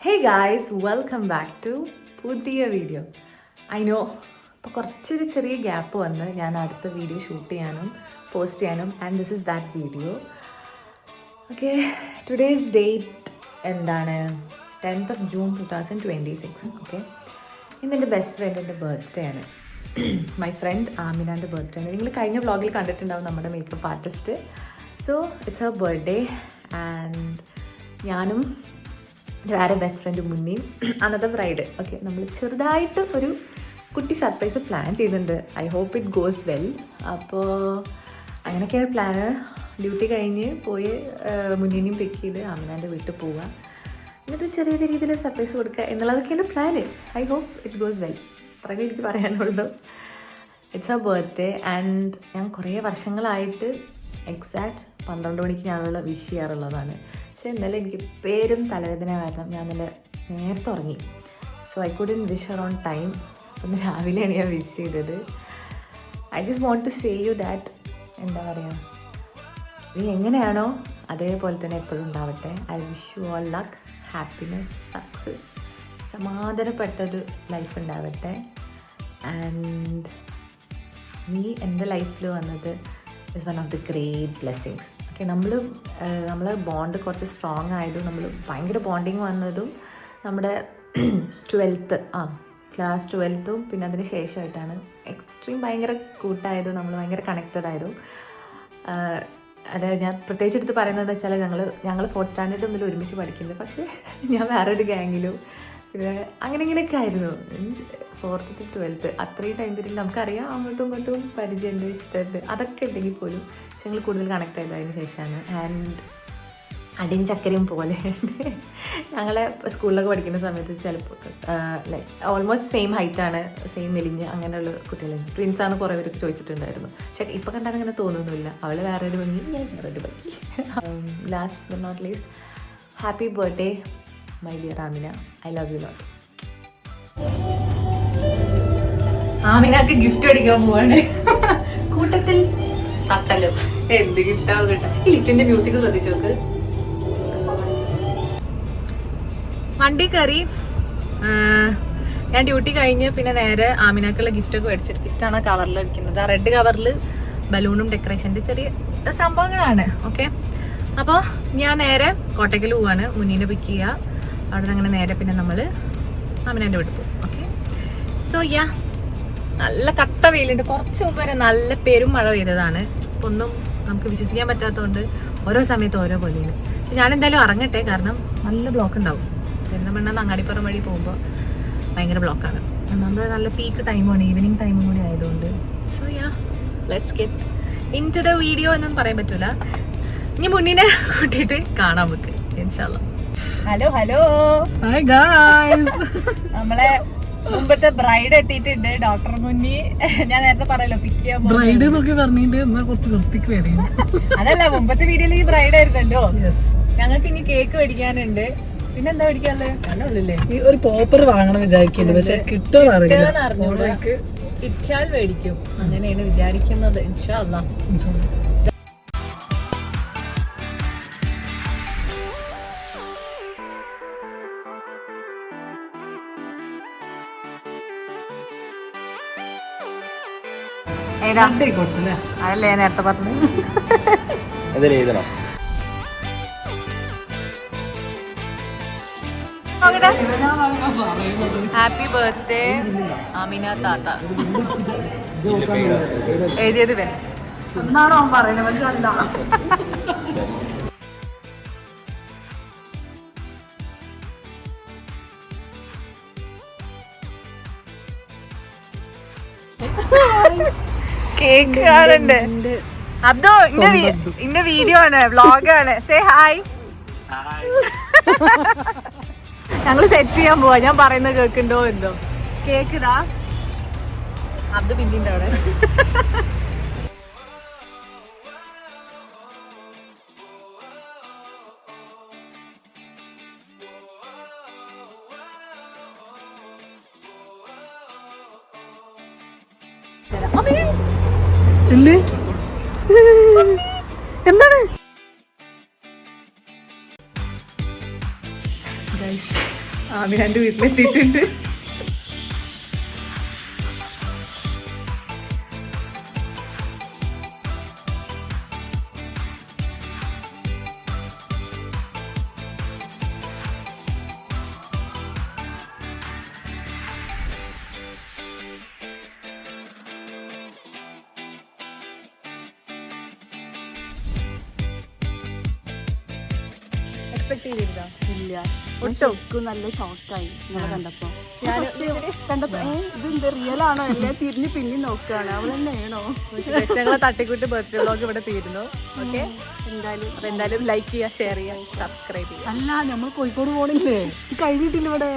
Hey guys, welcome back to പുതിയ video. I know ഇപ്പോൾ കുറച്ചൊരു ചെറിയ ഗ്യാപ്പ് വന്ന് ഞാൻ അടുത്ത വീഡിയോ ഷൂട്ട് ചെയ്യാനും പോസ്റ്റ് ചെയ്യാനും and this is that video. Okay, today's date എന്താണ്? 10th of June 2026. ഓക്കെ, ഇന്ന് എൻ്റെ ബെസ്റ്റ് ഫ്രണ്ടിൻ്റെ ബർത്ത്ഡേ ആണ്. മൈ ഫ്രണ്ട് ആമിനാൻ്റെ ബർത്ത്ഡേ ആണ്. നിങ്ങൾ കഴിഞ്ഞ വ്ളോഗിൽ കണ്ടിട്ടുണ്ടാവും നമ്മുടെ makeup artist. So it's Har birthday and ഞാനും വേറെ ബെസ്റ്റ് ഫ്രണ്ട് മുന്നിയും അന്നത്തെ ബ്രൈഡ്. ഓക്കെ, നമ്മൾ ചെറുതായിട്ട് ഒരു കുട്ടി സർപ്രൈസ് പ്ലാൻ ചെയ്യുന്നുണ്ട്. I hope it goes well. അപ്പോൾ അങ്ങനെയൊക്കെയാണ് പ്ലാന്. ഡ്യൂട്ടി കഴിഞ്ഞ് പോയി മുന്നിനെയും പിക്ക് ചെയ്ത് ആമിനാൻ്റെ വീട്ടിൽ പോവുക, എന്നിട്ട് ചെറിയ രീതിയിൽ സർപ്രൈസ് കൊടുക്കുക എന്നുള്ളതൊക്കെയാണ് plan. I hope it goes well. അത്രയൊക്കെ എനിക്ക് പറയാനുള്ളൂ. ഇറ്റ്സ് എ ബർത്ത്ഡേ ആൻഡ് ഞാൻ കുറേ വർഷങ്ങളായിട്ട് എക്സാക്റ്റ് 12 മണിക്ക് ഞങ്ങൾ വിഷ് ചെയ്യാറുള്ളതാണ്. പക്ഷേ ഇന്നലെ എനിക്ക് പേരും തലവേദന കാരണം ഞാൻ ഇന്നലെ നേരത്തെ ഉറങ്ങി. So I couldn't wish her on time. ഒന്ന് രാവിലെയാണ് ഞാൻ വിഷ് ചെയ്തത്. I just want to say you that, എന്താ പറയുക, നീ എങ്ങനെയാണോ അതേപോലെ തന്നെ എപ്പോഴും ഉണ്ടാവട്ടെ. I wish you all luck, happiness, success, സമാധാനപ്പെട്ടൊരു ലൈഫ് ഉണ്ടാവട്ടെ. ആൻഡ് നീ എൻ്റെ ലൈഫിൽ വന്നത് is one of the great blessings. Okay, നമ്മൾ ബോണ്ട് കുറച്ച് സ്ട്രോങ് ആയതും നമ്മൾ ഭയങ്കര ബോണ്ടിങ് വന്നതും നമ്മുടെ 12th ക്ലാസ് 12th പിന്നെ അതിന് ശേഷമായിട്ടാണ്. എക്സ്ട്രീം ഭയങ്കര കൂട്ടായതും നമ്മൾ ഭയങ്കര കണക്റ്റഡ് ആയതും. അത് ഞാൻ പ്രത്യേകിച്ച് എടുത്ത് പറയുന്നത് വെച്ചാൽ ഞങ്ങൾ 4th സ്റ്റാൻഡേർഡ് മുതൽ ഒരുമിച്ച് പഠിക്കുന്നത്. പക്ഷേ ഞാൻ വേറൊരു ഗ്യാങ്ങിലും പിന്നെ അങ്ങനെ ഇങ്ങനെയൊക്കെ ആയിരുന്നു. 4th to 12th അത്രയും ടൈം പീരീഡിൽ നമുക്കറിയാം അങ്ങോട്ടും ഇങ്ങോട്ടും പരിചയമുണ്ട്, ഇഷ്ടമുണ്ട്, അതൊക്കെ ഉണ്ടെങ്കിൽ പോലും ഞങ്ങൾ കൂടുതൽ കണക്ട് ചെയ്തതിന് ശേഷമാണ്. ആൻഡ് അടിയും ചക്കരയും പോലെ ഞങ്ങളെ സ്കൂളിലൊക്കെ പഠിക്കുന്ന സമയത്ത് ചിലപ്പോൾ ലൈക്ക് ഓൾമോസ്റ്റ് സെയിം ഹൈറ്റാണ്, സെയിം മെലിഞ്ഞ് അങ്ങനെയുള്ള കുട്ടികളുണ്ട്. ട്വിൻസാന്ന് കുറേ പേർക്ക് ചോദിച്ചിട്ടുണ്ടായിരുന്നു. പക്ഷേ ഇപ്പോൾ കണ്ടാൽ അങ്ങനെ തോന്നുന്നില്ല. അവൾ വേറൊരു ഭംഗി, ഞാൻ വേറൊരു ഭംഗി. Last but not least, happy birthday my dear Amina. I love you lot. ആമിനക്ക് ഗിഫ്റ്റ് അടിക്കാൻ പോവാണ്. കൂട്ടത്തിൽ തട്ടലും എന്ത് ഗിഫ്റ്റാവും കേട്ടോ. ഈ ലിഫ്റ്റിന്റെ മ്യൂസിക് ശ്രദ്ധിച്ചു നോക്ക്. വണ്ടി കയറി ഞാൻ ഡ്യൂട്ടി കഴിഞ്ഞ് പിന്നെ നേരെ ആമിനാക്കുള്ള ഗിഫ്റ്റൊക്കെ മേടിച്ചിട്ട്, ഗിഫ്റ്റാണ് കവറിൽ ഇരിക്കുന്നത്. ആ റെഡ് കവറിൽ ബലൂണും ഡെക്കറേഷൻ്റെ ചെറിയ സംഭവങ്ങളാണ്. ഓക്കെ, അപ്പോൾ ഞാൻ നേരെ കോട്ടയ്ക്കൽ പോവാണ് മുന്നീനെ പിക്ക് ചെയ്യുക. അവിടെ നിന്ന് അങ്ങനെ നേരെ പിന്നെ നമ്മൾ ആമിനാൻ്റെ വീട്ടിൽ പോകും. ഓക്കെ, സോ യാ, നല്ല കട്ട വെയിലുണ്ട്. കുറച്ച് മുമ്പ് വരെ നല്ല പെരും മഴ പെയ്തതാണ്. ഇപ്പോൾ ഒന്നും നമുക്ക് വിശ്വസിക്കാൻ പറ്റാത്തതുകൊണ്ട് ഓരോ സമയത്ത് ഓരോ പോലെയാണ്. ഞാൻ എന്തായാലും ഇറങ്ങട്ടെ, കാരണം നല്ല ബ്ലോക്ക് ഉണ്ടാവും. പെരുന്തമണ്ണ അങ്ങാടിപ്പുറം വഴി പോകുമ്പോൾ ഭയങ്കര ബ്ലോക്കാണ്. നമ്മൾ നല്ല പീക്ക് ടൈമാണ്, ഈവനിങ് ടൈമും കൂടി ആയതുകൊണ്ട്. So yeah, let's get into the video എന്നൊന്നും പറയാൻ പറ്റൂല. ഇനി മുന്നിനെ കൂട്ടിയിട്ട് കാണാൻ നമുക്ക് ഇൻഷാല്ലാ. Hello hello, hi guys. നമ്മളെ മുമ്പത്തെ ബ്രൈഡ് എത്തിയിട്ടുണ്ട്, ഡോക്ടർ മുന്നി. ഞാൻ നേരത്തെ പറയല്ലോ പിക്ക് ചെയ്യാൻ ബ്രൈഡ് എന്നൊക്കെ പറഞ്ഞിട്ട് എന്നാ കുറച്ച് വൃത്തിക്ക് വരും. അതല്ല, മുമ്പത്തെ വീഡിയോയിൽ ഈ ബ്രൈഡ് ആയിരുന്നല്ലോ. ഞങ്ങൾക്ക് ഇനി കേക്ക് മേടിക്കാനുണ്ട്. പിന്നെ എന്താ മേടിക്കാനുള്ളത്? ഒരു പോപ്പർ വാങ്ങണം വിചാരിക്കുന്നു, പക്ഷെ കിട്ടുമെന്ന് അറിഞ്ഞൂടാ. കിട്ടിയാൽ മേടിക്കും, അങ്ങനെയാണ് വിചാരിക്കുന്നത്. ഇൻഷാ അല്ലാ. അതല്ലേ നേരത്തെ പറഞ്ഞു. ഹാപ്പി ബർത്ത്ഡേ ആമിന താത്ത. എഴുതിയത് എന്നാണോ അവൻ പറയുന്നത്? പക്ഷെ എന്താ കേക്ക് കാണണ്ട്. അതോ ഇന്റെ വീഡിയോ ആണ്, വ്ളോഗാണ്. Say hi. ഞങ്ങള് സെറ്റ് ചെയ്യാൻ പോവാ. ഞാൻ പറയുന്നത് കേൾക്കുന്നുണ്ടോ എന്തോ. കേക്ക് ഇതാ, അത് പിന്നിന്റെ അവിടെ. എന്താണ് ആമിനാന്റെ വീട്ടിലെത്തിയിട്ടുണ്ട്. എക്സ്പെക്ട് ചെയ്തിരുന്നോ? ഇല്ല, ഒട്ടും. ശരിക്കും നല്ല ഷോക്കായി നിങ്ങളെ കണ്ടപ്പോ. കണ്ടപ്പോ ഇതെന്താ റിയൽ ആണോ എല്ലാം തിരിഞ്ഞ് പിന്നെ നോക്കുകയാണ് അവൾ തന്നെയാണോ. ഞങ്ങളെ തട്ടിക്കൂട്ട് ബർത്ത്ഡേ വ്ളോഗ് ഇവിടെ തീരുന്നു. ഓക്കെ, എന്തായാലും അപ്പൊ എന്തായാലും ലൈക്ക് ചെയ്യുക, ഷെയർ ചെയ്യുക, സബ്സ്ക്രൈബ് ചെയ്യുക. അല്ല നമ്മൾ കോഴിക്കോട് പോണില്ലേ? കഴിഞ്ഞിട്ടില്ല ഇവിടെ.